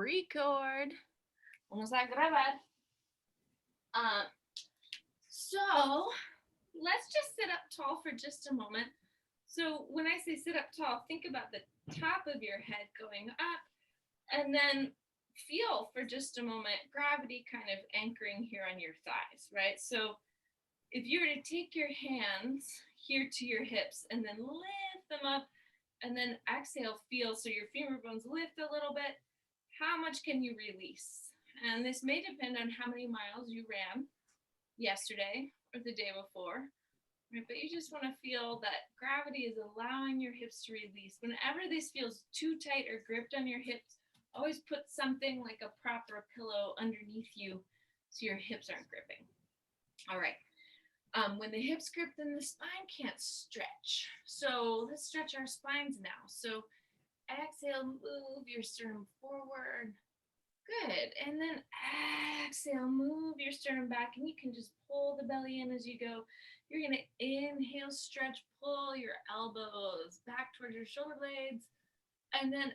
record. Vamos a grabar. So let's just sit up tall for just a moment. So when I say sit up tall, think about the top of your head going up, and then feel for just a moment gravity kind of anchoring here on your thighs, right? So if you were to take your hands here to your hips and then lift them up and then exhale, feel so your femur bones lift a little bit, how much can you release? And this may depend on how many miles you ran yesterday or the day before, right? But you just want to feel that gravity is allowing your hips to release. Whenever this feels too tight or gripped on your hips, always put something like a prop or a pillow underneath you so your hips aren't gripping. All right. When the hips grip, then the spine can't stretch. So let's stretch our spines now. So exhale, move your sternum forward. Good. And then exhale, move your sternum back, and you can just pull the belly in as you go. You're going to inhale, stretch, pull your elbows back towards your shoulder blades, and then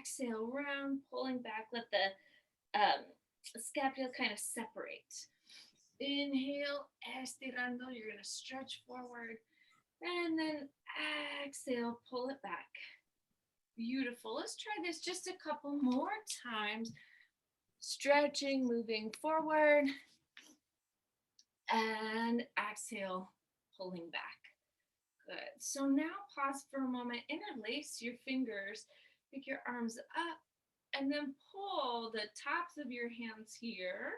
exhale, round, pulling back. Let the scapula kind of separate. Inhale, estirando. You're going to stretch forward, and then exhale, pull it back. Beautiful. Let's try this just a couple more times. Stretching, moving forward, and exhale, pulling back. Good. So now pause for a moment, interlace your fingers, pick your arms up, and then pull the tops of your hands here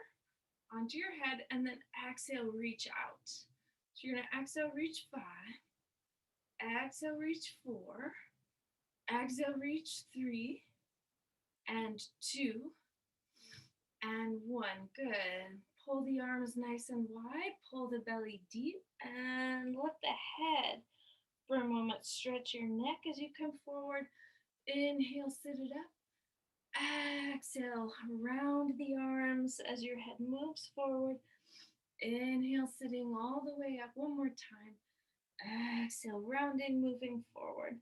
onto your head, and then exhale, reach out. So you're going to exhale, reach 5, exhale, reach 4, exhale, reach 3, and 2, and 1. Good. Pull the arms nice and wide, pull the belly deep, and let the head for a moment stretch your neck as you come forward. Inhale, sit it up. Exhale, round the arms as your head moves forward. Inhale, sitting all the way up. One more time. Exhale, rounding, moving forward.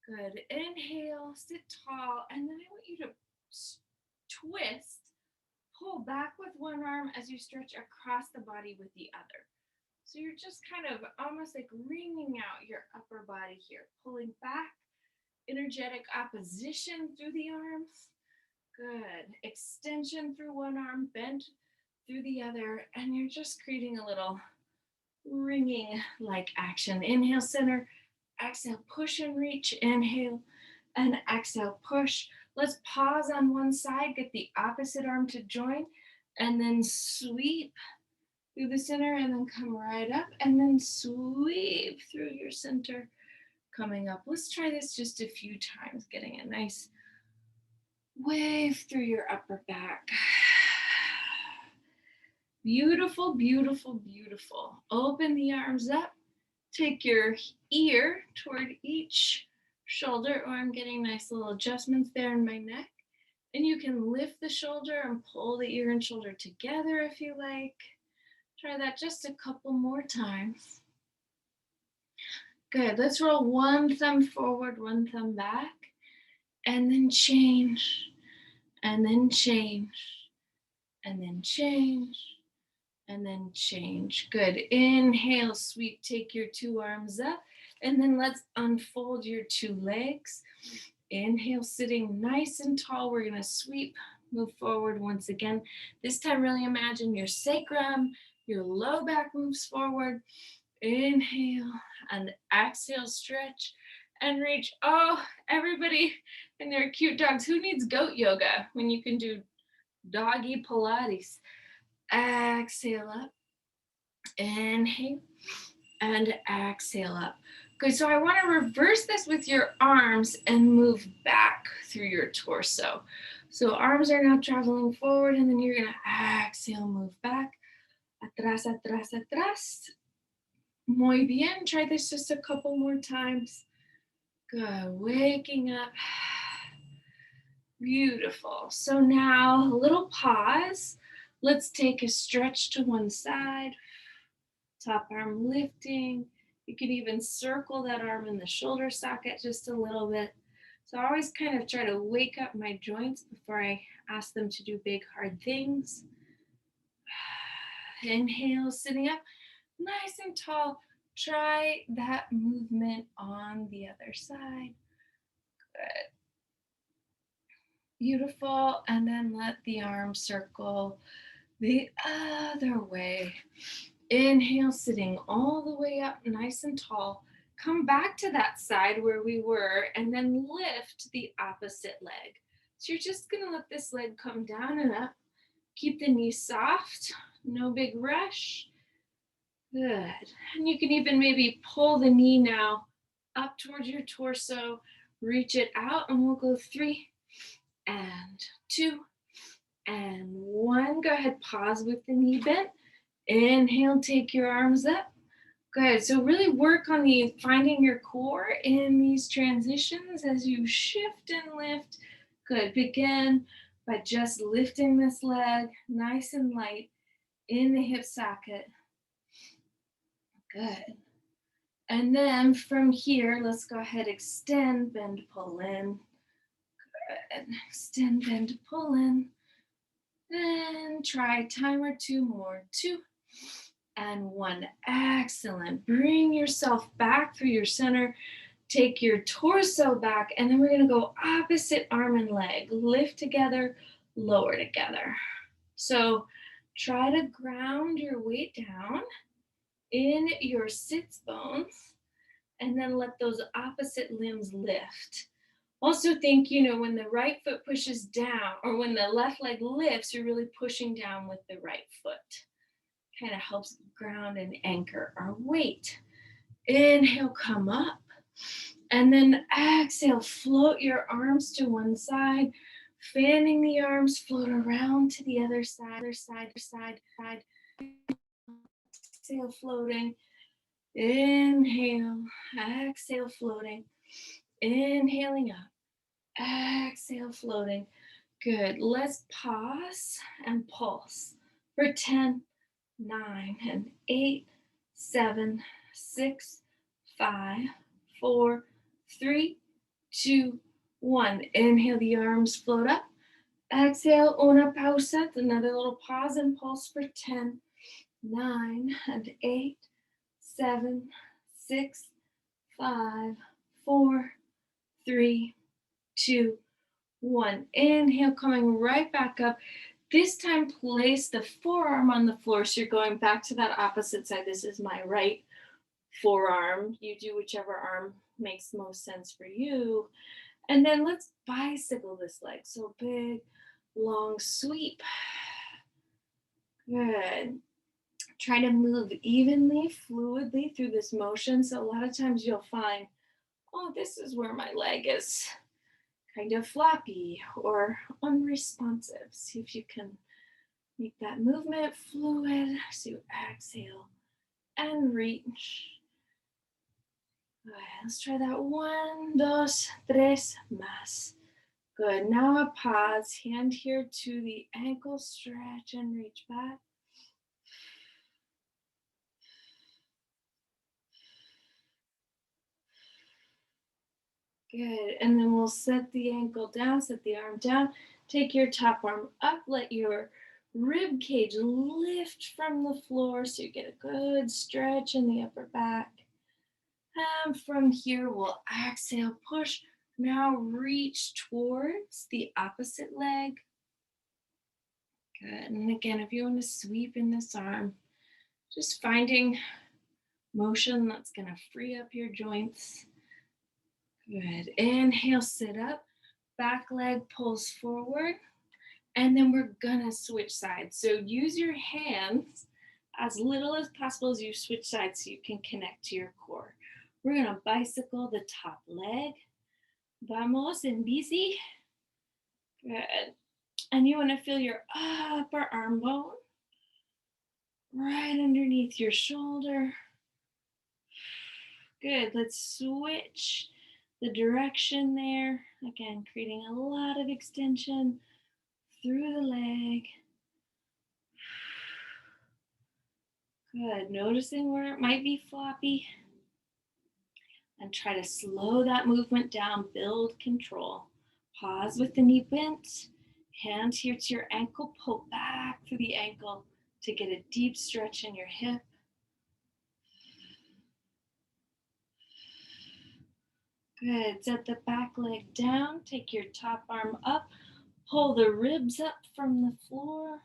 Good. Inhale, sit tall, and then I want you to twist. Pull back with one arm as you stretch across the body with the other. So you're just kind of almost like wringing out your upper body here, pulling back, energetic opposition through the arms. Good. Extension through one arm, bend through the other, and you're just creating a little wringing like action. Inhale, center. Exhale, push and reach. Inhale and exhale, push. Let's pause on one side, get the opposite arm to join, and then sweep through the center, and then come right up, and then sweep through your center, coming up. Let's try this just a few times, getting a nice wave through your upper back. Beautiful, beautiful, beautiful. Open the arms up. Take your ear toward each shoulder, or I'm getting nice little adjustments there in my neck. And you can lift the shoulder and pull the ear and shoulder together if you like. Try that just a couple more times. Good. Let's roll one thumb forward, one thumb back, and then change, and then change, and then change, and then change. Good. Inhale, sweep, take your two arms up, and then let's unfold your two legs. Inhale, sitting nice and tall. We're going to sweep, move forward once again. This time, really imagine your sacrum, your low back moves forward. Inhale and exhale, stretch and reach. Oh, everybody and their cute dogs. Who needs goat yoga when you can do doggy Pilates? Exhale up. Inhale and exhale up. Good, so I want to reverse this with your arms and move back through your torso. So arms are now traveling forward, and then you're going to exhale, move back. Atrás, atrás, atrás. Muy bien. Try this just a couple more times. Good. Waking up. Beautiful. So now a little pause. Let's take a stretch to one side. Top arm lifting. You can even circle that arm in the shoulder socket just a little bit. So I always kind of try to wake up my joints before I ask them to do big, hard things. Inhale, sitting up nice and tall. Try that movement on the other side. Good. Beautiful. And then let the arms circle the other way. Inhale, sitting all the way up nice and tall. Come back to that side where we were and then lift the opposite leg. So you're just going to let this leg come down and up. Keep the knees soft, no big rush. Good. And you can even maybe pull the knee now up towards your torso, reach it out, and we'll go 3 and 2 and 1. Go ahead, pause with the knee bent. Inhale, take your arms up. Good. So really work on finding your core in these transitions as you shift and lift. Good. Begin by just lifting this leg nice and light in the hip socket. Good. And then from here, let's go ahead, extend, bend, pull in. Good. Extend, bend, pull in. And try a time or 2 more. 2 and 1. Excellent. Bring yourself back through your center. Take your torso back, and then we're going to go opposite arm and leg. Lift together, lower together. So try to ground your weight down in your sits bones, and then let those opposite limbs lift. Also think, when the right foot pushes down, or when the left leg lifts, you're really pushing down with the right foot. Kind of helps ground and anchor our weight. Inhale, come up. And then exhale, float your arms to one side. Fanning the arms, float around to the other side, side. Exhale, floating. Inhale, exhale, floating. Inhaling up. Exhale, floating. Good. Let's pause and pulse for 10, 9, and 8, 7, 6, 5, 4, 3, 2, 1. Inhale, the arms float up. Exhale, una pausa. Another little pause and pulse for 10, 9, and 8, 7, 6, 5, 4, 3, 2, 1. Inhale, coming right back up. This time, place the forearm on the floor. So you're going back to that opposite side. This is my right forearm. You do whichever arm makes most sense for you. And then let's bicycle this leg. So big, long sweep. Good. Try to move evenly, fluidly through this motion. So a lot of times you'll find, oh, this is where my leg is kind of floppy or unresponsive. See if you can make that movement fluid. So you exhale and reach. Good. Let's try that. 1, 2, 3 más. Good. Now a pause. Hand here to the ankle. Stretch and reach back. Good. And then we'll set the ankle down, set the arm down. Take your top arm up. Let your rib cage lift from the floor so you get a good stretch in the upper back. And from here, we'll exhale, push. Now reach towards the opposite leg. Good. And again, if you want to sweep in this arm, just finding motion that's going to free up your joints. Good. Inhale, sit up. Back leg pulls forward. And then we're going to switch sides. So use your hands as little as possible as you switch sides so you can connect to your core. We're going to bicycle the top leg. Vamos en bici. Good. And you want to feel your upper arm bone right underneath your shoulder. Good. Let's switch the direction there. Again, creating a lot of extension through the leg. Good. Noticing where it might be floppy. And try to slow that movement down, build control. Pause with the knee bent, hand here to your ankle, pull back through the ankle to get a deep stretch in your hip. Good. Set the back leg down, take your top arm up, pull the ribs up from the floor.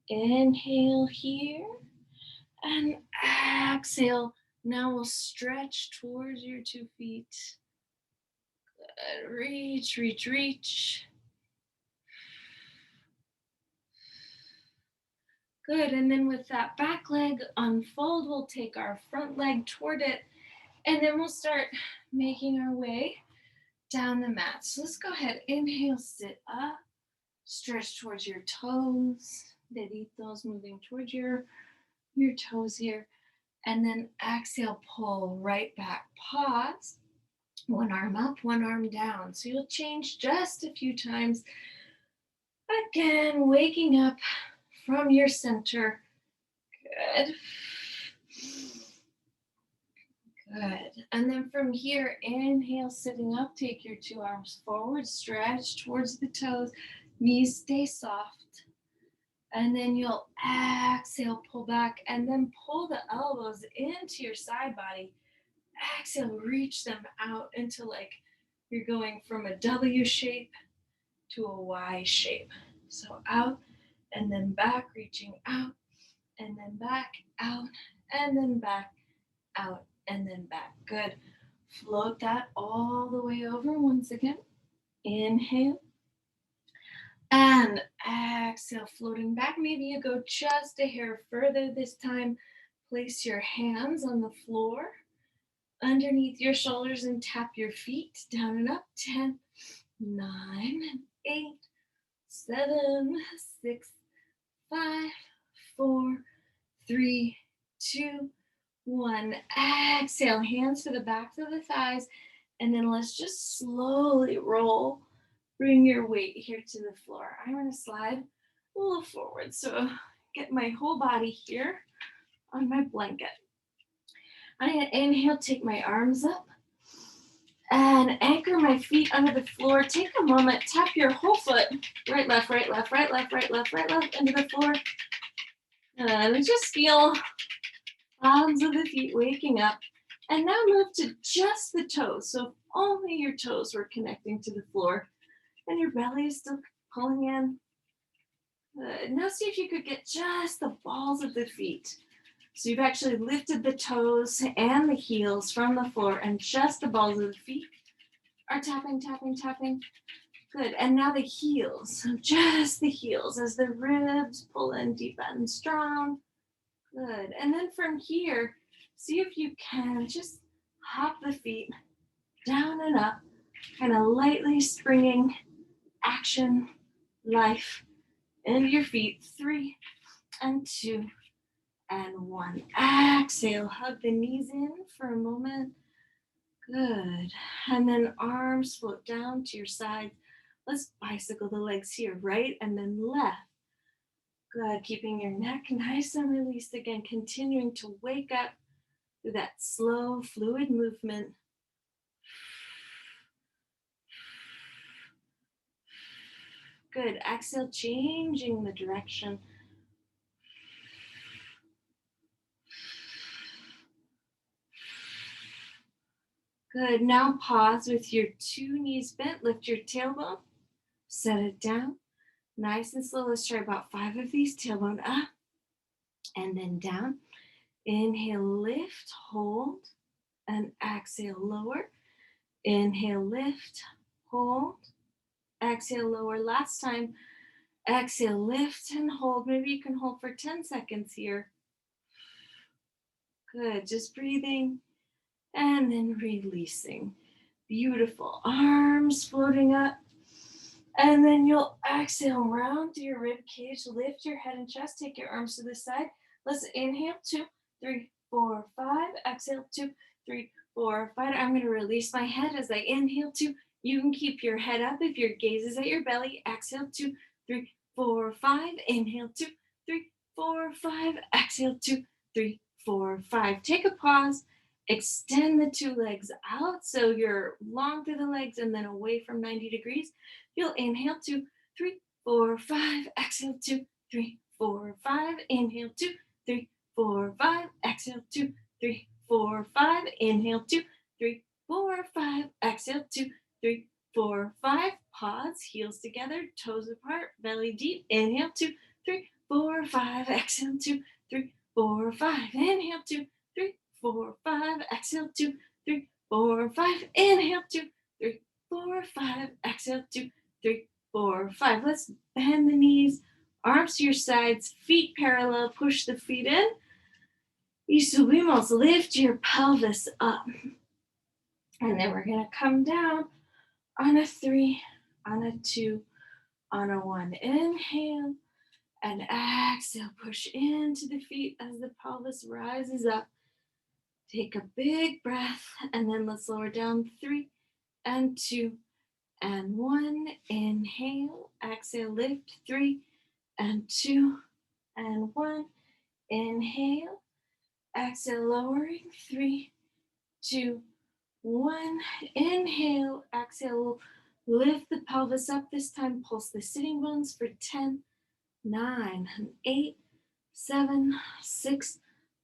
Inhale here and exhale. Now we'll stretch towards your 2 feet. Good. Reach, reach, reach. Good. And then with that back leg unfold, we'll take our front leg toward it, and then we'll start making our way down the mat. So let's go ahead. Inhale, sit up, stretch towards your toes, deditos moving towards your toes here. And then exhale, pull right back. Pause. One arm up, one arm down. So you'll change just a few times. Again, waking up from your center. Good. Good. And then from here, inhale, sitting up, take your 2 arms forward, stretch towards the toes, knees stay soft. And then you'll exhale, pull back, and then pull the elbows into your side body. Exhale, reach them out into like you're going from a W shape to a Y shape. So out and then back, reaching out and then back, out and then back, out and then back. Good. Float that all the way over once again. Inhale and exhale, floating back. Maybe you go just a hair further this time. Place your hands on the floor underneath your shoulders and tap your feet down and up. 10, 9, 8, 7, 6, 5, 4, 3, 2, 1. Exhale, hands to the backs of the thighs, and then let's just slowly roll. Bring your weight here to the floor. I'm going to slide a little forward, so get my whole body here on my blanket. I'm going to inhale, take my arms up, and anchor my feet under the floor. Take a moment, tap your whole foot, right, left, right, left, right, left, right, left, right, left, into the floor. And just feel bottoms of the feet waking up. And now move to just the toes. So if only your toes were connecting to the floor and your belly is still pulling in. Good. Now see if you could get just the balls of the feet. So you've actually lifted the toes and the heels from the floor, and just the balls of the feet are tapping, tapping, tapping. Good. And now the heels, so just the heels as the ribs pull in deep and strong. Good. And then from here, see if you can just hop the feet down and up, kind of lightly springing action, life into your feet. 3 and 2 and 1. Exhale, hug the knees in for a moment. Good. And then arms float down to your sides. Let's bicycle the legs here, right and then left. Good. Keeping your neck nice and released again, continuing to wake up through that slow, fluid movement. Good. Exhale, changing the direction. Good. Now pause with your 2 knees bent. Lift your tailbone. Set it down. Nice and slow. Let's try about 5 of these. Tailbone up and then down. Inhale, lift, hold, and exhale, lower. Inhale, lift, hold, exhale, lower. Last time. Exhale, lift and hold. Maybe you can hold for 10 seconds here. Good. Just breathing and then releasing. Beautiful. Arms floating up. And then you'll exhale, round through your rib cage, lift your head and chest, take your arms to the side. Let's inhale, 2, 3, 4, 5. Exhale, 2, 3, 4, 5. I'm going to release my head as I inhale, 2. You can keep your head up if your gaze is at your belly. Exhale, 2, 3, 4, 5. Inhale, 2, 3, 4, 5. Exhale, 2, 3, 4, 5. Take a pause. Extend the two legs out so you're long through the legs and then away from 90 degrees. You'll inhale, 2, 3, 4, 5. Exhale, 2, 3, 4, 5. Inhale, 2, 3, 4, 5. Exhale, 2, 3, 4, 5. Inhale, 2, 3, 4, 5. Exhale, 2, 3, 4, 5. Pause, heels together, toes apart, belly deep. Inhale, 2, 3, 4, 5. Exhale, 2, 3, 4, 5. Inhale, 2, 3, 4, 5. Exhale, 2, 3, 4, 5. Inhale, 2, 3, 4, 5. Exhale, 2, 3, 4, 5. Let's bend the knees, arms to your sides, feet parallel. Push the feet in. Y subimos. Lift your pelvis up. And then we're going to come down on a 3, on a 2, on a 1. Inhale and exhale. Push into the feet as the pelvis rises up. Take a big breath and then let's lower down. 3 and 2 and 1. Inhale, exhale, lift. 3 and 2 and 1. Inhale, exhale, lowering. 3, 2, 1. Inhale, exhale, lift the pelvis up. This time, pulse the sitting bones for 10, 9, 8, 7, 6,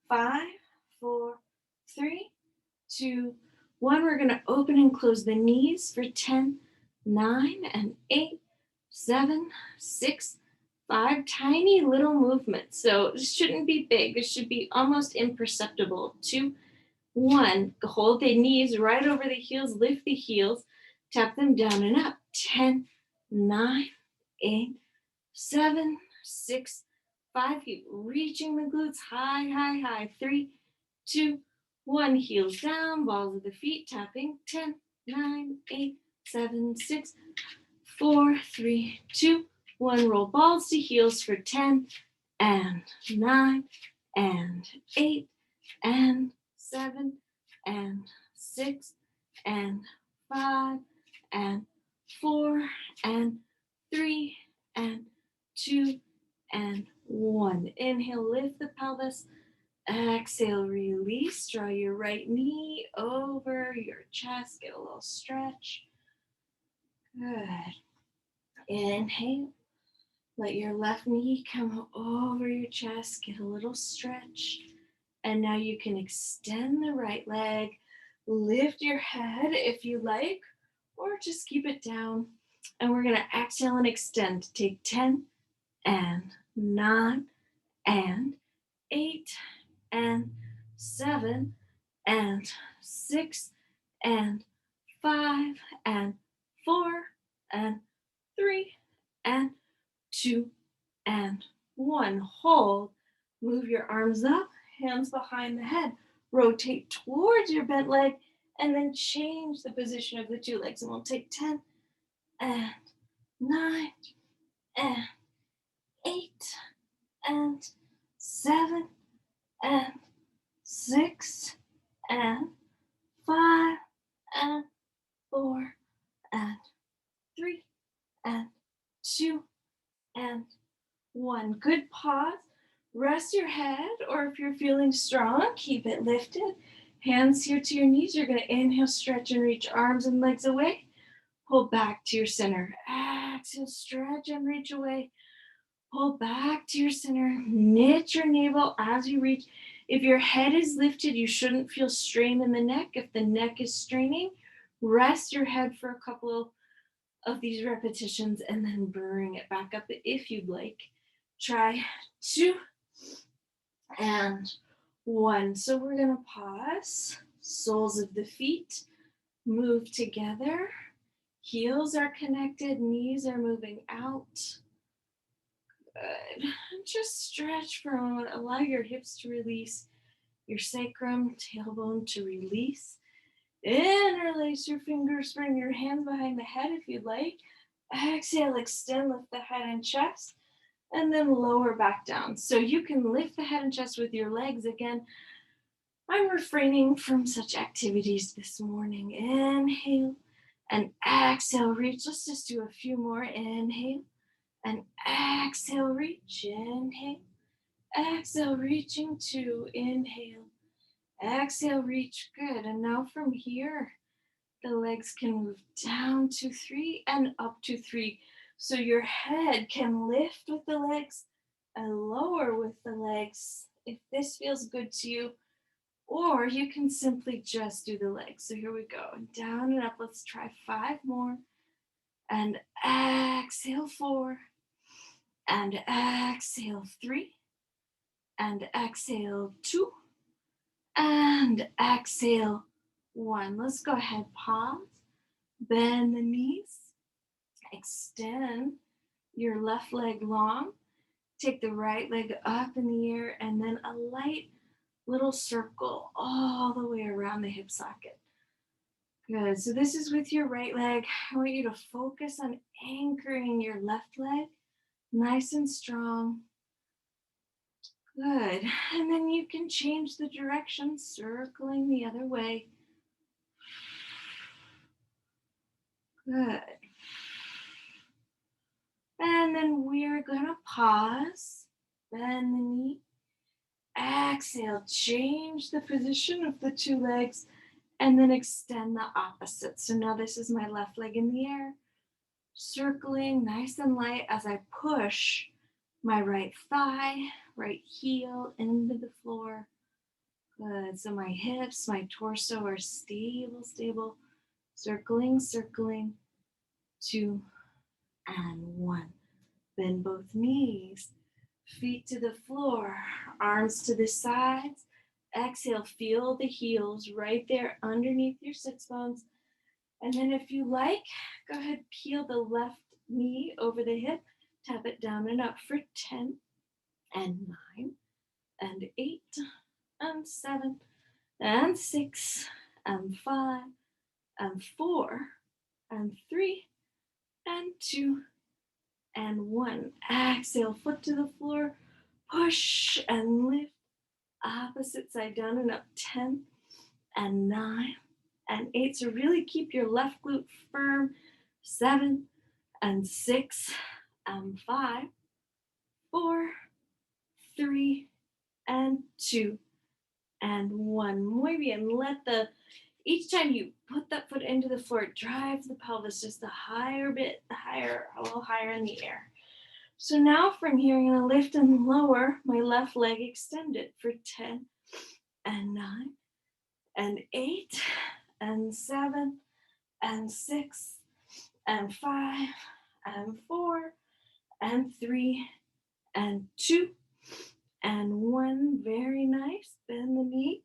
5, 4, 3, 2, 1. We're going to open and close the knees for 10, 9, and 8, 7, 6, 5. Tiny little movements. So this shouldn't be big. This should be almost imperceptible. 2, 1. Hold the knees right over the heels. Lift the heels. Tap them down and up. 10, 9, 8, 7, 6, 5. Keep reaching the glutes high, high, high. 3, 2, 1. Heels down, balls of the feet tapping. 10, 9, 8, 7, 6, 4, 3, 2, 1. Roll balls to heels for 10 and 9 and 8 and 7 and 6 and 5 and 4 and 3 and 2 and 1. Inhale, lift the pelvis. Exhale, release. Draw your right knee over your chest. Get a little stretch. Good. Inhale. Let your left knee come over your chest. Get a little stretch. And now you can extend the right leg. Lift your head if you like, or just keep it down. And we're going to exhale and extend. Take 10 and 9 and 8 and 7 and 6 and 5 and 4 and 3 and 2 and 1. Hold. Move your arms up, hands behind the head. Rotate towards your bent leg and then change the position of the two legs. And we'll take 10 and 9 and 8 and 7 and 6 and 5 and 4 and 3 and 2 and 1. Good pause. Rest your head, or if you're feeling strong, keep it lifted. Hands here to your knees. You're going to inhale, stretch, and reach arms and legs away. Pull back to your center. Exhale, stretch and reach away. Pull back to your center. Knit your navel as you reach. If your head is lifted, you shouldn't feel strain in the neck. If the neck is straining, rest your head for a couple of these repetitions and then bring it back up if you'd like. Try 2 and 1. So we're going to pause. Soles of the feet move together. Heels are connected. Knees are moving out. Good. Just stretch for a moment. Allow your hips to release. Your sacrum, tailbone to release. Interlace your fingers. Bring your hands behind the head if you'd like. Exhale, extend, lift the head and chest. And then lower back down. So you can lift the head and chest with your legs again. I'm refraining from such activities this morning. Inhale and exhale, reach. Let's just do a few more. Inhale and exhale, reach. Inhale, Exhale, reaching 2. Inhale. Exhale, reach. Good. And now from here, the legs can move down to 3 and up to 3. So your head can lift with the legs and lower with the legs if this feels good to you. Or you can simply just do the legs. So here we go. Down and up. Let's try 5 more. And exhale 4. And exhale 3. And exhale 2. And exhale 1. Let's go ahead. Pause. Bend the knees. Extend your left leg long. Take the right leg up in the air and then a light little circle all the way around the hip socket. Good. So this is with your right leg. I want you to focus on anchoring your left leg nice and strong. Good. And then you can change the direction, circling the other way. Good. And then we're going to pause, bend the knee. Exhale, change the position of the 2 legs, and then extend the opposite. So now this is my left leg in the air, circling nice and light as I push my right thigh, right heel into the floor. Good. So my hips, my torso are stable, circling, 2 and 1. Bend both knees, feet to the floor, arms to the sides. Exhale, feel the heels right there underneath your sits bones. And then if you like, go ahead, peel the left knee over the hip, tap it down and up for 10 and 9 and 8 and 7 and 6 and 5 and 4 and 3 and 2 and 1. Exhale, foot to the floor, push and lift. Opposite side down and up. 10 and 9 and 8. So really keep your left glute firm. 7 and 6 and 5, 4, 3 and 2 and 1. Muy bien. Each time you put that foot into the floor, drive the pelvis just a little higher in the air. So now from here, I'm going to lift and lower my left leg extended for 10 and 9 and 8 and 7 and 6 and 5 and 4 and 3 and 2 and 1. Very nice. Bend the knee,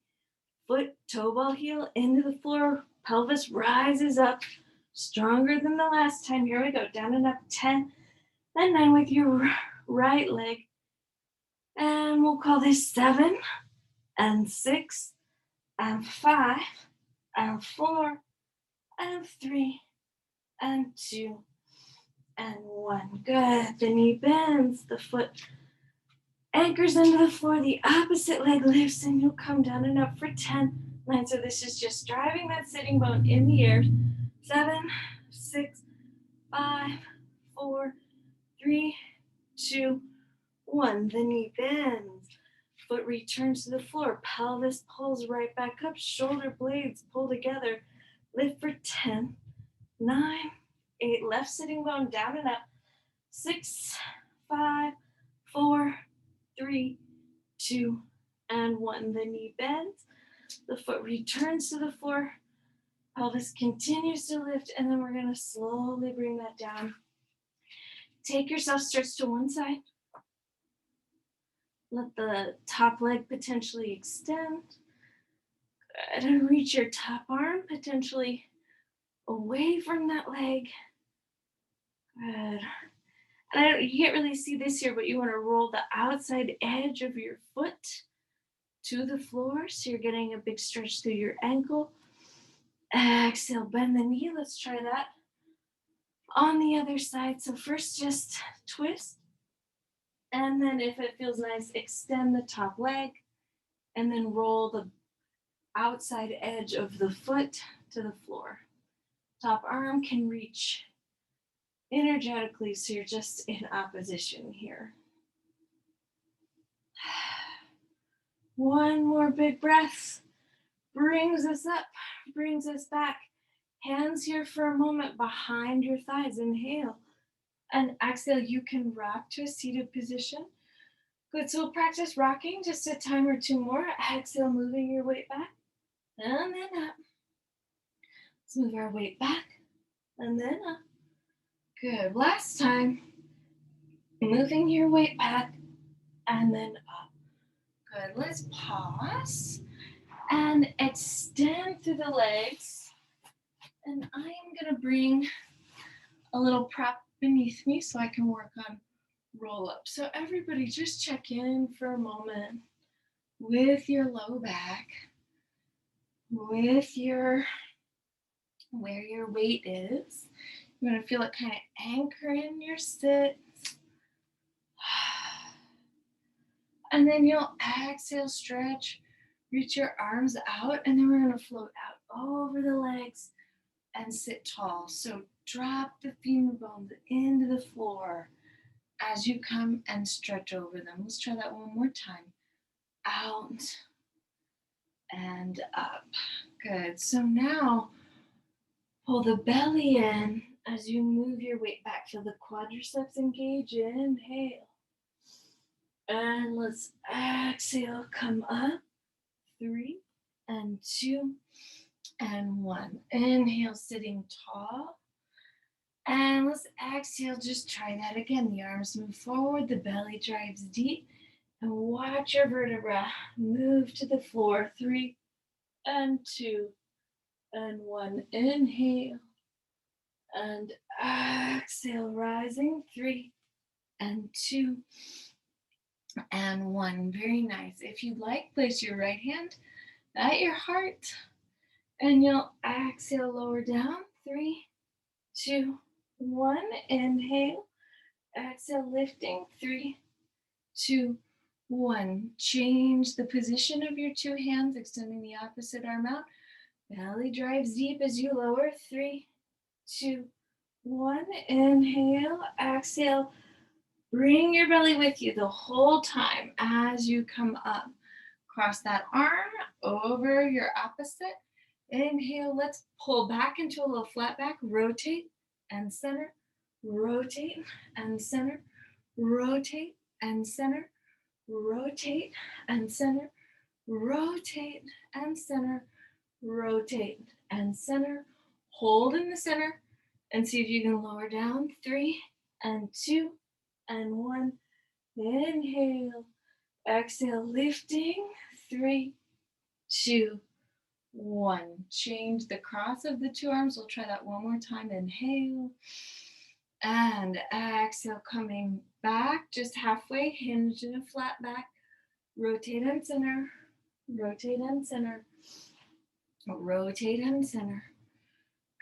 foot, toe ball, heel into the floor. Pelvis rises up stronger than the last time. Here we go. Down and up. 10 and 9 with your right leg. And we'll call this 7 and 6 and 5 and 4 and 3 and 2 and 1. Good. The knee bends, the foot anchors into the floor, the opposite leg lifts, and you'll come down and up for 10, 9. So this is just driving that sitting bone in the air. 7, 6, 5, 4, 3, 2, 1. The knee bends. Foot returns to the floor. Pelvis pulls right back up. Shoulder blades pull together. Lift for 10, 9, 8. Left sitting bone down and up. 6, 5, 4, 3, 2, and 1. The knee bends. The foot returns to the floor. Pelvis continues to lift, and then we're going to slowly bring that down. Take yourself, stretch to one side. Let the top leg potentially extend. Good. And reach your top arm potentially away from that leg. Good. And you can't really see this here, but you want to roll the outside edge of your foot to the floor. So you're getting a big stretch through your ankle. Exhale, bend the knee. Let's try that on the other side. So first just twist. And then if it feels nice, extend the top leg. And then roll the outside edge of the foot to the floor. Top arm can reach energetically, so you're just in opposition here. One more big breath. Brings us up, brings us back. Hands here for a moment behind your thighs. Inhale. And exhale, you can rock to a seated position. Good, so we'll practice rocking just a time or two more. Exhale, moving your weight back. And then up. Let's move our weight back. And then up. Good, last time. Moving your weight back. And then up. Good, let's pause. And extend through the legs. And I am going to bring a little prop beneath me so I can work on roll up. So everybody just check in for a moment with your low back, with your where your weight is. You're going to feel it kind of anchor in your sit. And then you'll exhale, stretch, reach your arms out, and then we're going to float out over the legs and sit tall. So drop the femur bones into the floor as you come and stretch over them. Let's try that one more time. Out and up. Good. So now pull the belly in as you move your weight back. Feel the quadriceps engage. Inhale. And let's exhale. Come up. 3 and 2 and 1. Inhale, sitting tall. And let's exhale. Just try that again. The arms move forward. The belly drives deep. And watch your vertebra move to the floor. 3 and 2 and 1. Inhale and exhale, rising. 3 and 2 and 1. Very nice. If you'd like, place your right hand at your heart and you'll exhale, lower down. 3, 2, 1. Inhale, exhale, lifting. 3, 2, 1. Change the position of your two hands, extending the opposite arm out. Belly drives deep as you lower. 3, 2, 1. Inhale, exhale. Bring your belly with you the whole time as you come up. Cross that arm over your opposite. Inhale, let's pull back into a little flat back. Rotate and center. Rotate and center. Rotate and center. Rotate and center. Rotate and center. Rotate and center. Hold in the center and see if you can lower down. 3 and 2 and 1. Inhale, exhale, lifting. 3, 2, 1. Change the cross of the two arms. We'll try that one more time. Inhale and exhale, coming back just halfway, hinged in a flat back. Rotate and center. Rotate and center. Rotate and center.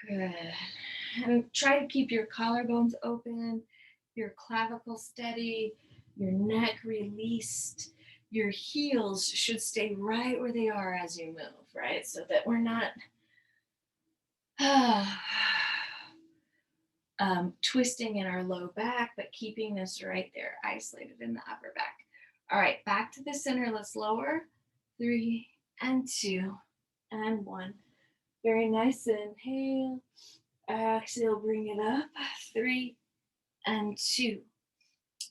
Good. And try to keep your collarbones open, your clavicle steady, your neck released. Your heels should stay right where they are as you move, right? So that we're not twisting in our low back, but keeping this right there, isolated in the upper back. All right, back to the center. Let's lower. 3 and 2 and 1. Very nice. Inhale. Exhale, bring it up. 3 and 2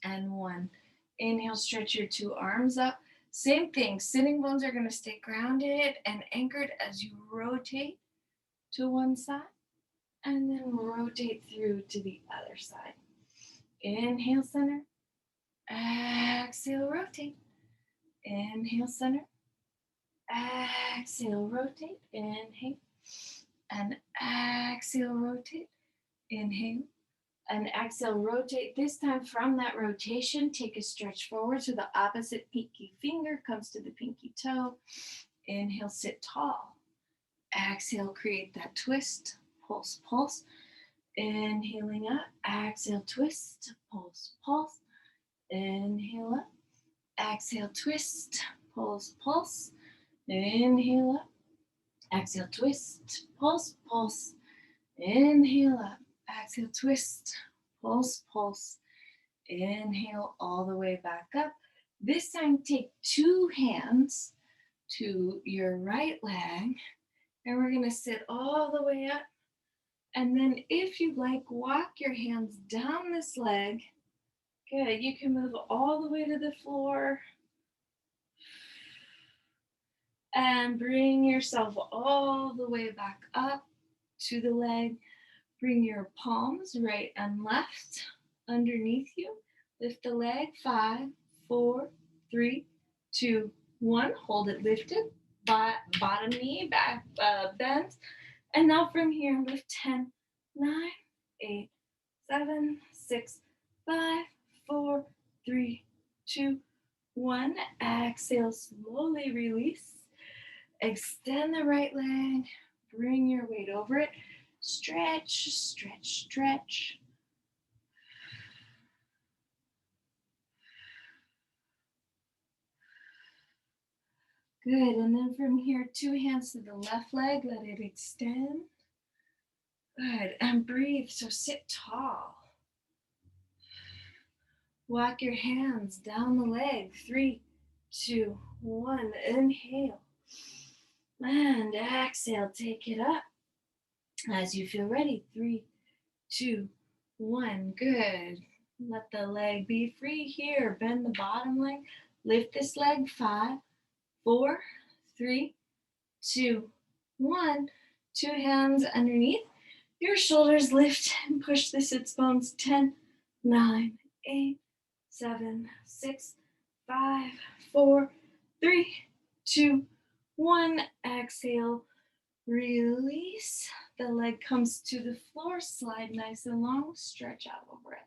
and 1. Inhale, stretch your two arms up. Same thing. Sitting bones are going to stay grounded and anchored as you rotate to one side and then rotate through to the other side. Inhale, center. Exhale, rotate. Inhale, center. Exhale, rotate. Inhale. And exhale, rotate. Inhale. And exhale, rotate. This time from that rotation, take a stretch forward so the opposite pinky finger comes to the pinky toe. Inhale, sit tall. Exhale, create that twist. Pulse, pulse. Inhaling up. Exhale, twist. Pulse, pulse. Inhale up. Exhale, twist. Pulse, pulse. Inhale up. Exhale, twist. Pulse, pulse. Inhale up. Exhale, twist. Pulse, pulse. Inhale all the way back up. This time, take 2 hands to your right leg, and we're gonna sit all the way up. And then if you'd like, walk your hands down this leg. Good, you can move all the way to the floor. And bring yourself all the way back up to the leg. Bring your palms right and left underneath you. Lift the leg, 5, 4, 3, 2, 1. Hold it lifted. Bottom knee back bend. And now from here, lift 10, 9, 8, 7, 6, 5, 4, 3, 2, 1. Exhale, slowly release. Extend the right leg. Bring your weight over it. Stretch, stretch, stretch. Good, and then from here, 2 hands to the left leg, let it extend. Good, and breathe, so sit tall. Walk your hands down the leg, 3, 2, 1, inhale. And exhale, take it up as you feel ready, 3, 2, 1, good. Let the leg be free here, bend the bottom leg, lift this leg, 5, 4, 3, 2, 1. 2 hands underneath. Your shoulders lift and push the sits bones. 10, 9, 8, 7, 6, 5, 4, 3, 2, 1. Exhale. Release. The leg comes to the floor. Slide nice and long. Stretch out over it.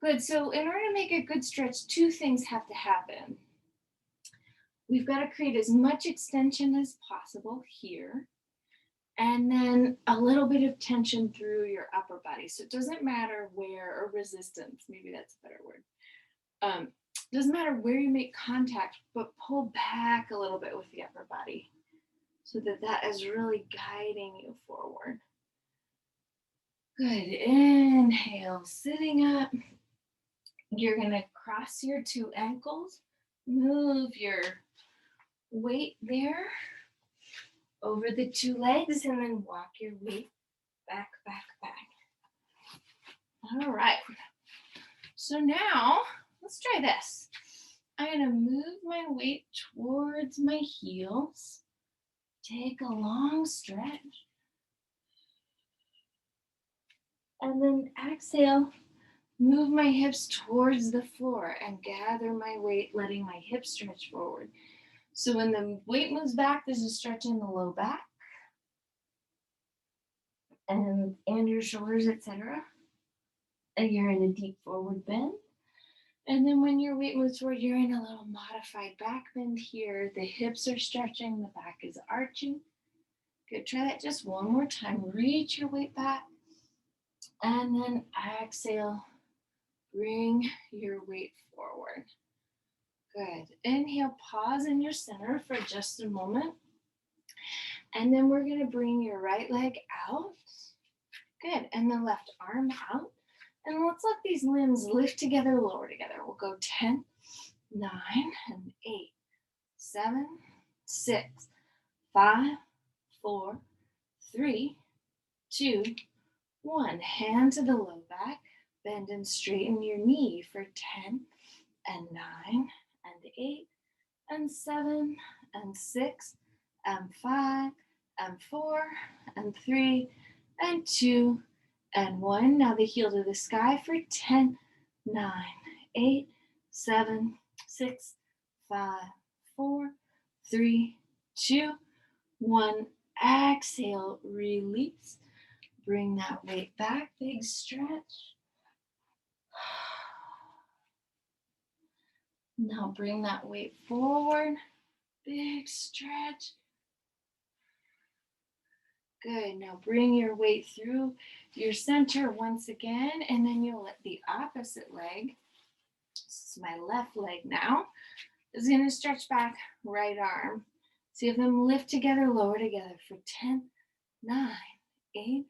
Good. So in order to make a good stretch, 2 things have to happen. We've got to create as much extension as possible here, and then a little bit of tension through your upper body. So it doesn't matter where, or resistance, maybe that's a better word. Doesn't matter where you make contact, but pull back a little bit with the upper body so that that is really guiding you forward. Good. Inhale, sitting up. You're going to cross your 2 ankles, move your weight there over the 2 legs, and then walk your weight back, back, back. All right. So now let's try this. I'm going to move my weight towards my heels. Take a long stretch. And then exhale, move my hips towards the floor and gather my weight, letting my hips stretch forward. So when the weight moves back, there's a stretch in the low back and your shoulders, etc. And you're in a deep forward bend. And then when your weight moves forward, you're in a little modified back bend here. The hips are stretching, the back is arching. Good, try that just one more time. Reach your weight back. And then exhale, bring your weight forward. Good. Inhale, pause in your center for just a moment. And then we're going to bring your right leg out. Good. And the left arm out. And let's let these limbs lift together, lower together. We'll go 10, 9, and 8, 7, 6, 5, 4, 3, 2, 1. Hand to the low back. Bend and straighten your knee for 10, and 9, and 8, and 7, and 6, and 5, and 4, and 3, and 2, and 1. Now the heel to the sky for 10, 9, 8, 7, 6, 5, 4, 3, 2, 1. Exhale, release. Bring that weight back, big stretch. Now bring that weight forward, big stretch. Good, now bring your weight through your center once again, and then you'll let the opposite leg, this is my left leg now, is gonna stretch back, right arm. See if them lift together, lower together for 10, 9, 8,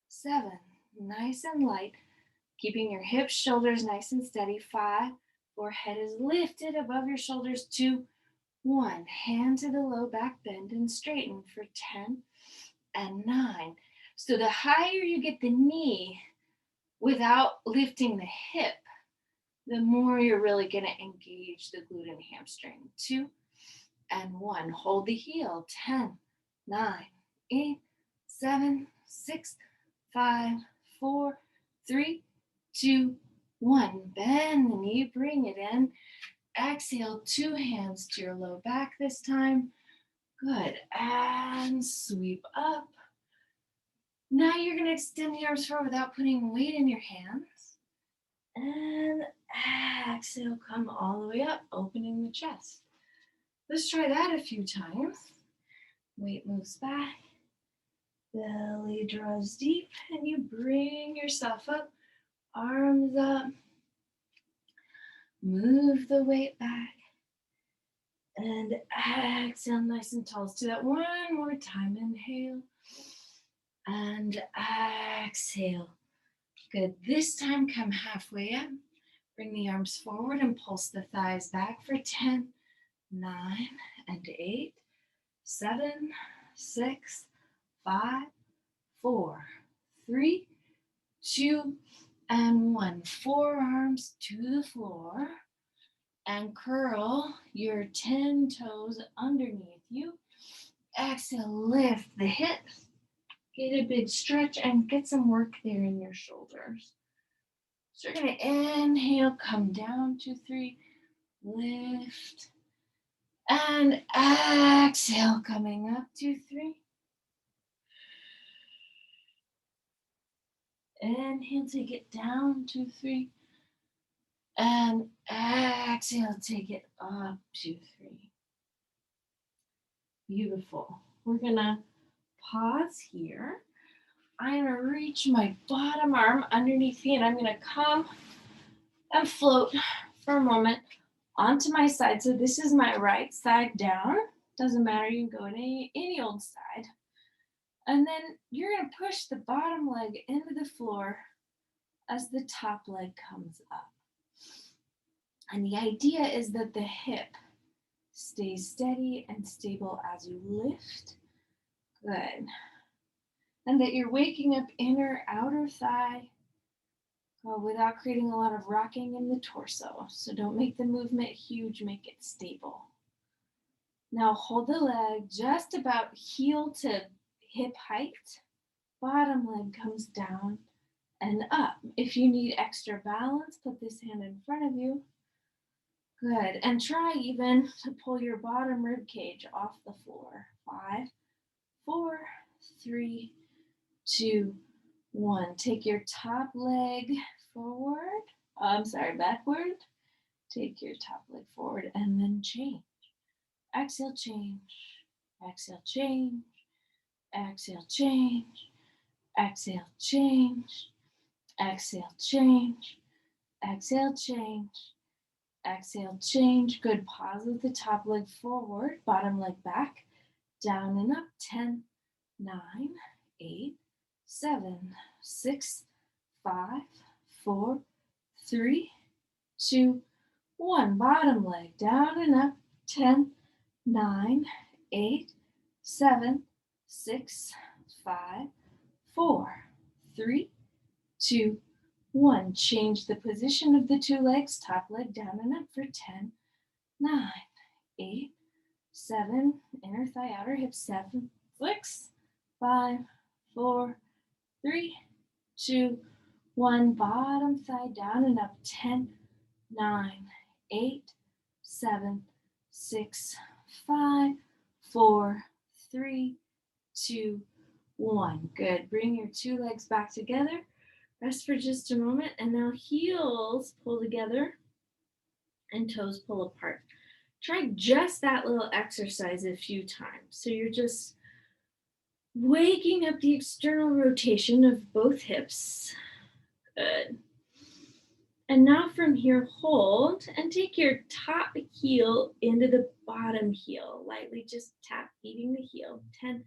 7, nice and light, Keeping your hips, shoulders nice and steady. 5, 4, head is lifted above your shoulders. 2, 1, hand to the low back, bend and straighten for 10 and 9. So the higher you get the knee without lifting the hip, the more you're really going to engage the glute and hamstring. 2 and 1. Hold the heel. 10, 9, 8, 7, 6, 5, 4, 3, 2, 1. Bend the knee, bring it in. Exhale, 2 hands to your low back this time. Good. And sweep up. Now you're going to extend the arms forward without putting weight in your hands. And exhale, come all the way up, opening the chest. Let's try that a few times. Weight moves back. Belly draws deep, and you bring yourself up. Arms up. Move the weight back. And exhale, nice and tall. Let's do that one more time. Inhale. And exhale. Good. This time, come halfway up. Bring the arms forward and pulse the thighs back for 10, 9, and 8, 7, 6, 5, 4, 3, 2, and 1. Forearms to the floor. And curl your 10 toes underneath you. Exhale, lift the hips. Get a big stretch and get some work there in your shoulders. So you're going to inhale, come down, 2, 3, lift. And exhale, coming up, 2, 3. Inhale, take it down, 2, 3. And exhale, take it up, 2, 3. Beautiful. We're going to pause here. I'm going to reach my bottom arm underneath me, and I'm going to come and float for a moment onto my side. So this is my right side down. Doesn't matter, you can go to any old side. And then you're going to push the bottom leg into the floor as the top leg comes up. And the idea is that the hip stays steady and stable as you lift. Good. And that you're waking up inner, outer thigh without creating a lot of rocking in the torso. So don't make the movement huge, make it stable. Now hold the leg just about heel to hip height. Bottom leg comes down and up. If you need extra balance, put this hand in front of you. Good. And try even to pull your bottom rib cage off the floor. 5, 4, 3, 2, 1. Take your top leg forward. Backward. Take your top leg forward and then change. Exhale, change. Exhale, change. Exhale, change. Exhale, change. Exhale, change. Exhale, change. Exhale, change. Good. Pause with the top leg forward, bottom leg back, down and up. 10, 9, 8, 7, 6, 5, 4, 3, 2, 1. Bottom leg down and up. 10, 9, 8, 7, 6, 5, 4, 3, 2, 1. Change the position of the two legs. Top leg down and up for 10, 9, 8, 7, inner thigh, outer hip, 7, 6, 5, 4, 3, 2, 1. Bottom thigh down and up. 10, 9, 8, 7, 6, 5, 4, 3, 2, 1. Good. Bring your two legs back together. Rest for just a moment, and now heels pull together and toes pull apart. Try just that little exercise a few times. So you're just waking up the external rotation of both hips. Good. And now from here, hold and take your top heel into the bottom heel. Lightly just tap, beating the heel. 10,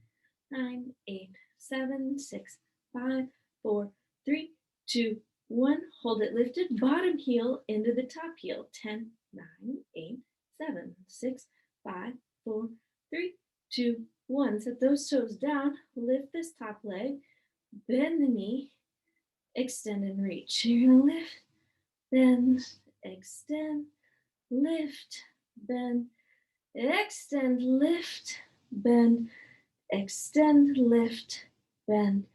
9, 8, 7, 6, 5, 4, 3, 2, 1. hold it lifted, bottom heel into the top heel. 10, 9, 8, 7, 6, 5, 4, 3, 2, 1. Set those toes down, lift this top leg, bend the knee, extend and reach. You're gonna lift, bend, extend, lift, bend, extend, lift, bend, extend, lift, bend,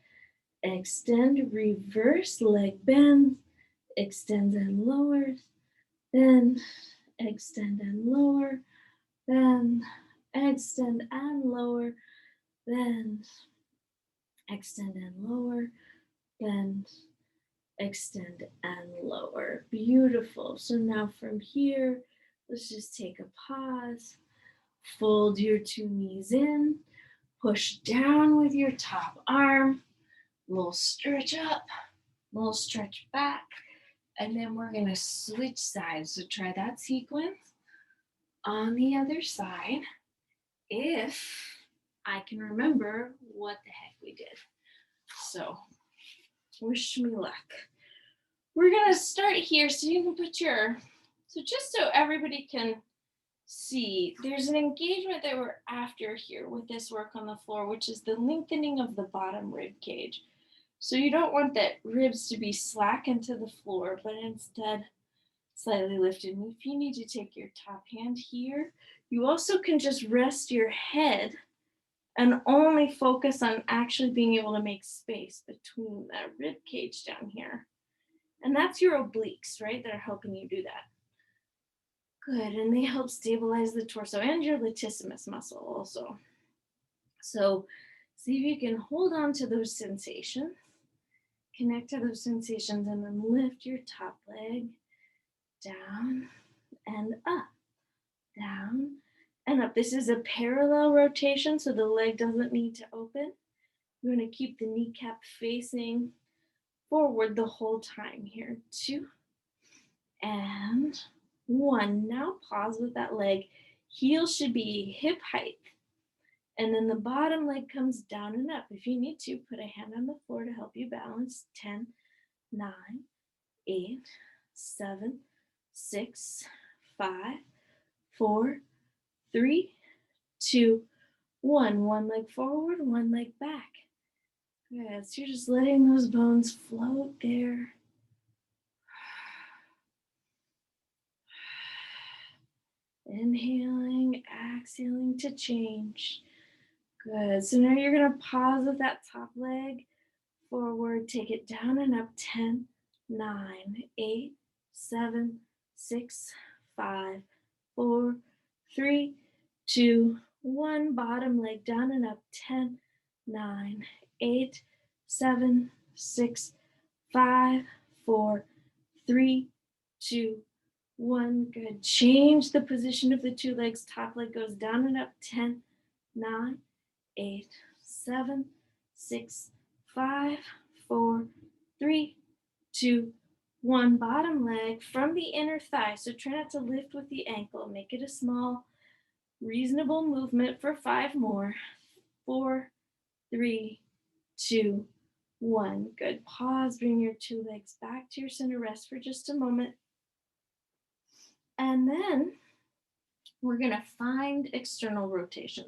extend, reverse leg bend, extend and lower, bend, extend and lower, bend, extend and lower, bend, extend and lower, bend, extend and lower. Beautiful. So now from here, let's just take a pause. Fold your two knees in, push down with your top arm, little stretch up, little stretch back, and then we're gonna switch sides. So try that sequence on the other side if I can remember what the heck we did. So wish me luck. We're gonna start here so you can put so just so everybody can see, there's an engagement that we're after here with this work on the floor, which is the lengthening of the bottom rib cage. So you don't want that ribs to be slack into the floor, but instead slightly lifted. And if you need to take your top hand here, you also can just rest your head and only focus on actually being able to make space between that rib cage down here. And that's your obliques, right? That are helping you do that. Good, and they help stabilize the torso and your latissimus muscle also. So see if you can hold on to those sensations, connect to those sensations, and then lift your top leg down and up, down and up. This is a parallel rotation, so the leg doesn't need to open. You're going to keep the kneecap facing forward the whole time here. 2 and 1. Now pause with that leg. Heel should be hip height. And then the bottom leg comes down and up. If you need to, put a hand on the floor to help you balance. 10, 9, 8, 7, 6, 5, 4, 3, 2, 1. One leg forward, one leg back. Good. So you're just letting those bones float there. Inhaling, exhaling to change. Good. So now you're going to pause with that top leg forward. Take it down and up. 10, 9, 8, 7, 6, 5, 4, 3, 2, 1. Bottom leg down and up. 10, 9, 8, 7, 6, 5, 4, 3, 2, 1. Good. Change the position of the two legs. Top leg goes down and up. 10, 9, 8, 7, 6, 5, 4, 3, 2, 1. Bottom leg from the inner thigh. So try not to lift with the ankle. Make it a small, reasonable movement for 5 more. 4, 3, 2, 1. Good. Pause. Bring your two legs back to your center. Rest for just a moment. And then we're going to find external rotation.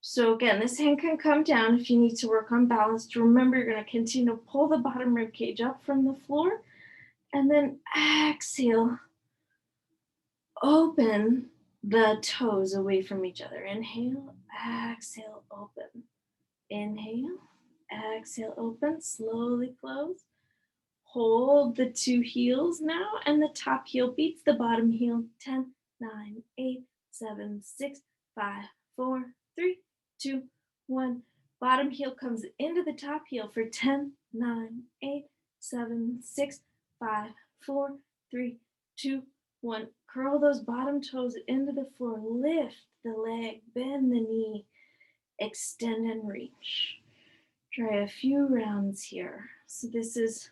So again, this hand can come down if you need to work on balance. Remember, you're going to continue to pull the bottom rib cage up from the floor. And then exhale. Open the toes away from each other. Inhale, exhale, open. Inhale, exhale, open. Slowly close. Hold the two heels now, and the top heel beats the bottom heel. 10, 9, 8, 7, 6, 5, 4, 3, 2, 1. Bottom heel comes into the top heel for 10, 9, 8, 7, 6, 5, 4, 3, 2, 1. Curl those bottom toes into the floor. Lift the leg, bend the knee, extend and reach. Try a few rounds here. So this is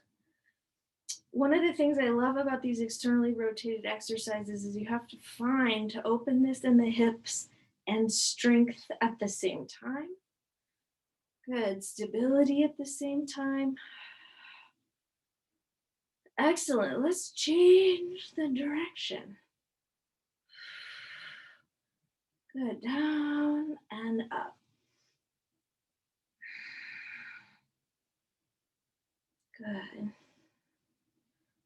one of the things I love about these externally rotated exercises is you have to find openness in the hips and strength at the same time. Good. Stability at the same time. Excellent. Let's change the direction. Good. Down and up. Good.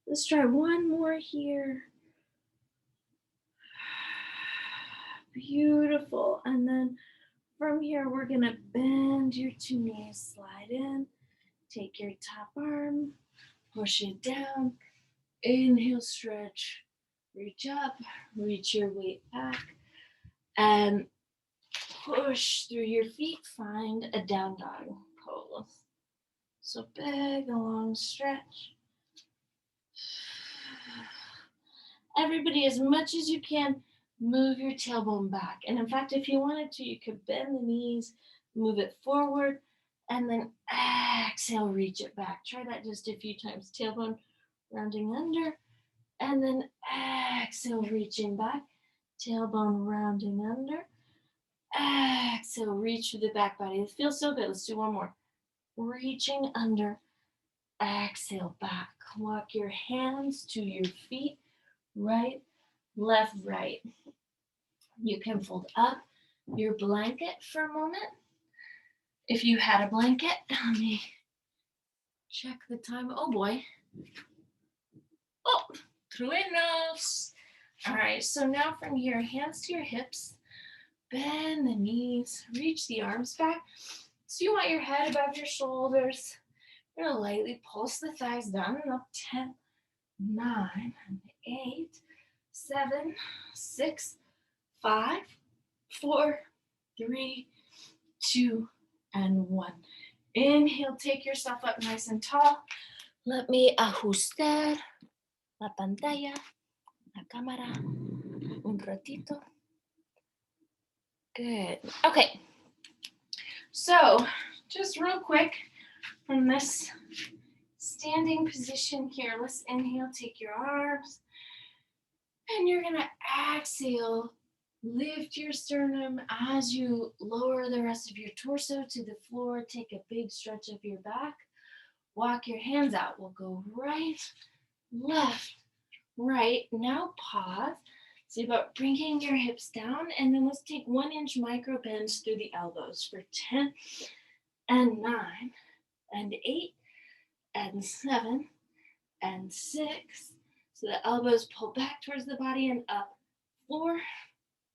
Let's try one more here. Beautiful. And then from here, we're going to bend your two knees, slide in, take your top arm, push it down, inhale, stretch, reach up, reach your weight back, and push through your feet, find a down dog pose. So big, a long stretch. Everybody, as much as you can, move your tailbone back. And in fact, if you wanted to, you could bend the knees, move it forward, and then exhale, reach it back. Try that just a few times. Tailbone rounding under, and then exhale, reaching back. Tailbone rounding under. Exhale, reach through the back body. It feels so good. Let's do one more. Reaching under. Exhale, back. Walk your hands to your feet. Right, left, right. You can fold up your blanket for a moment. If you had a blanket, let me check the time. Oh boy. Oh, truenos. All right, so now from here, hands to your hips, bend the knees, reach the arms back. So you want your head above your shoulders. You're gonna lightly pulse the thighs down and up. 10, 9, 8, 7, 6, 5, 4, 3, 2, and 1. Inhale, take yourself up nice and tall. Let me ajustar la pantalla, la cámara, un ratito. Good. Okay. So, just real quick from this standing position here, let's inhale, take your arms, and you're going to exhale. Lift your sternum as you lower the rest of your torso to the floor. Take a big stretch of your back. Walk your hands out. We'll go right, left, right. Now pause. See about bringing your hips down. And then let's take 1-inch micro bends through the elbows for 10 and 9 and 8 and 7 and 6. So the elbows pull back towards the body and up. 4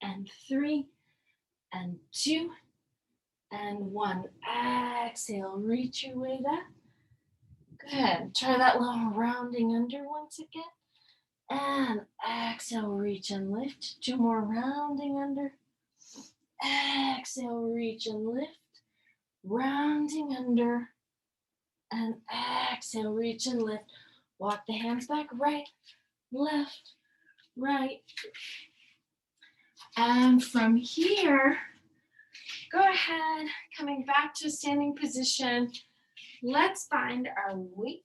and 3 and 2 and 1. Exhale, reach your way back. Good. Try that little rounding under once again. And exhale, reach and lift. 2 more rounding under. Exhale, reach and lift. Rounding under. And exhale, reach and lift. Walk the hands back. Right, left, right. And from here, go ahead, coming back to standing position. Let's find our weight.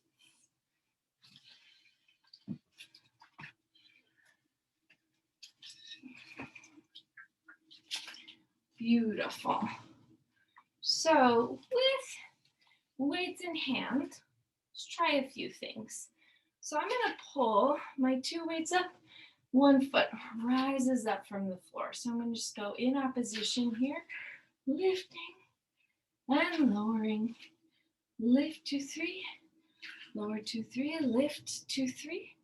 Beautiful. So with weights in hand, let's try a few things. So I'm going to pull my 2 weights up. 1 foot rises up from the floor. So I'm going to just go in opposition here, lifting and lowering. Lift 2, 3, lower 2, 3, lift 2, 3,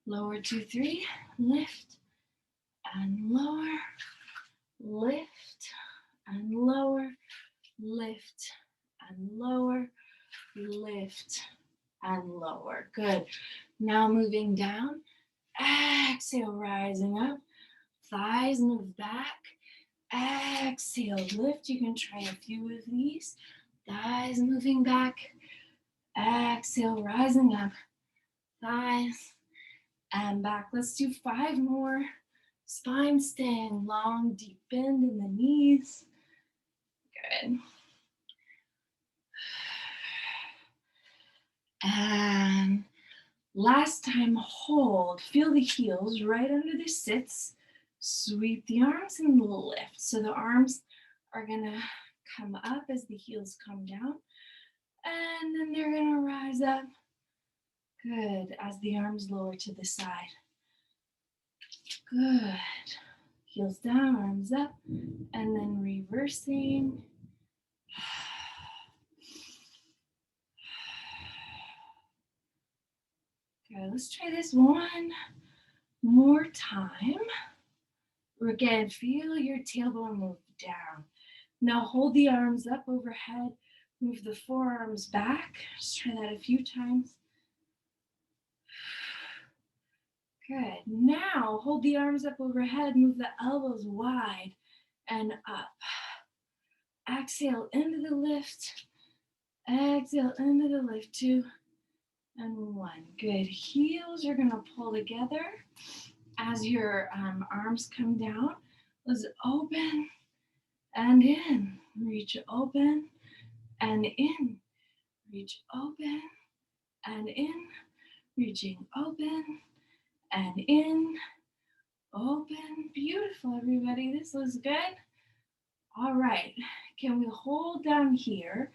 lower 2, 3, lift and lower, lift and lower, lift and lower, lift and lower. Good. Now moving down. Exhale, rising up. Thighs move back. Exhale, lift. You can try a few of these. Thighs moving back. Exhale, rising up. Thighs and back. Let's do 5 more. Spine staying long, deep bend in the knees. Good. And last time, hold. Feel the heels right under the sits. Sweep the arms and lift. So the arms are going to come up as the heels come down. And then they're going to rise up. Good, as the arms lower to the side. Good. Heels down, arms up, and then reversing. Good, let's try this one more time. Again, feel your tailbone move down. Now hold the arms up overhead, move the forearms back. Just try that a few times. Good. Now hold the arms up overhead, move the elbows wide and up. Exhale into the lift. Exhale into the lift, 2 and 1. Good. Heels are going to pull together as your arms come down. Let's open and in. Reach open and in. Reach open and in. Reaching open and in. Open. Beautiful, everybody. This looks good. All right. Can we hold down here?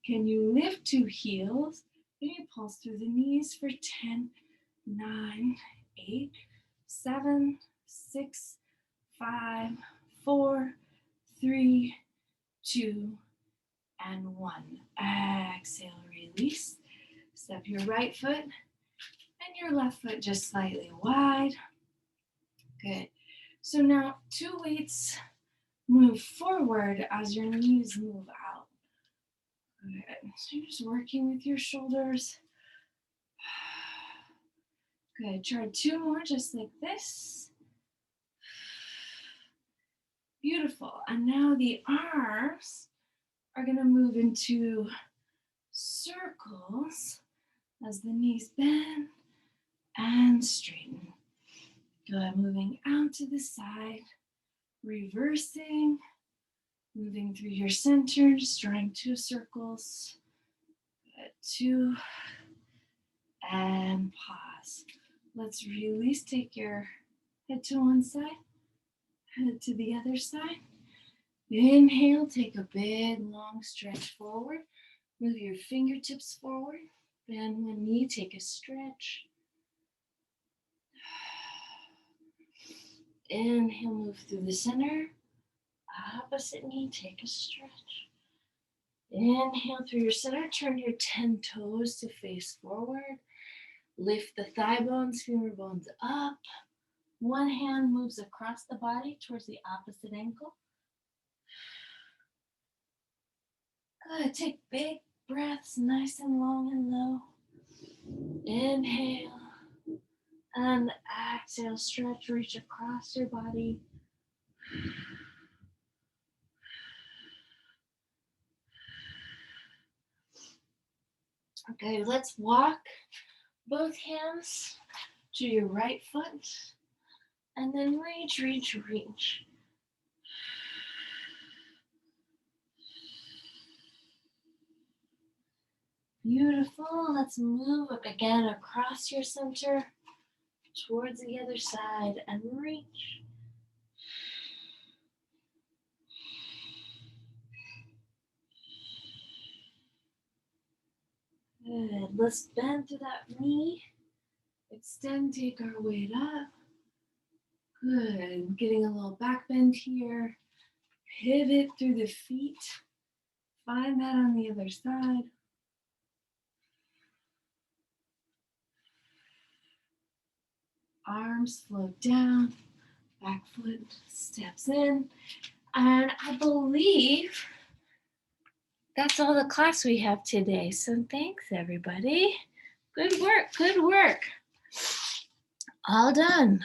Can you lift 2 heels? Can you pulse through the knees for 10, 9, 8, 7, 6, 5, 4, 3, 2, and 1. Exhale, release. Step your right foot and your left foot just slightly wide. Good. So now 2 weights move forward as your knees move out. Good. So you're just working with your shoulders. Good. Try 2 more just like this. Beautiful. And now the arms are going to move into circles as the knees bend and straighten. Good. Moving out to the side, reversing, moving through your center, just drawing 2 circles. Good. 2 and pause. Let's release. Take your head to one side, head to the other side. Inhale, take a big long stretch forward. Move your fingertips forward. Bend one knee, take a stretch. Inhale, move through the center. Opposite knee, take a stretch. Inhale through your center, turn your 10 toes to face forward. Lift the thigh bones, femur bones up. One hand moves across the body towards the opposite ankle. Good, take big breaths, nice and long and low. Inhale and exhale, stretch, reach across your body. Okay, let's walk both hands to your right foot and then reach, reach, reach. Beautiful. Let's move again across your center towards the other side and reach. Good. Let's bend through that knee. Extend, take our weight up. Good. Getting a little back bend here. Pivot through the feet. Find that on the other side. Arms float down. Back foot steps in. And I believe that's all the class we have today. So thanks, everybody. Good work, good work. All done.